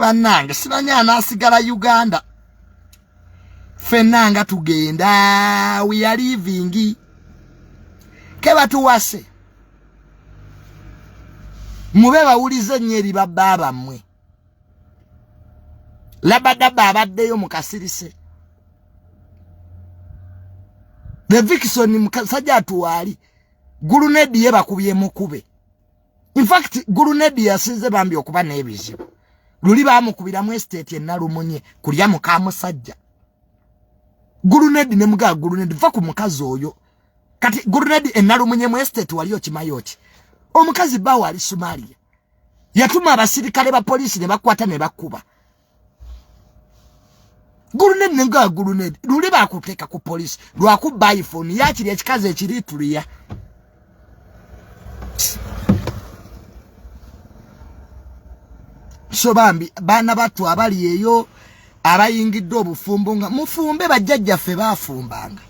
bannange sinanya anasigala Uganda. Ffena nga tugenda, we are leaving. Ke Batuwasa. Mube bawulize nnyeri babba mmwe. Labadaba abaddeyo mukasirise. The Vixen mukasajja atuwali. Gulunedi yebakubye mukube. In fact, Gulunedi yasinze bambi okuba n'ebizibu. Luli bamukubiramu estate ennalumunye kulya mukamusajja. Gulunedi ne muga Gulunedi va ku mukazi oyo. Kati Gulunedi ennalumunye mu estate wali okimayoti. Omukazi bawo ali Somalia. Yatuma abasirikale ba polisi ne bakwata ne bakuba. Gulunedi nenga Gulunedi luli bakuteka ku polisi lwakuba iPhone yakiri ekikaze ekirituliya. So bambi bana batu abali eyo abayingidde obufumbo nga mufumbe bajjajjaffe bafumbanga.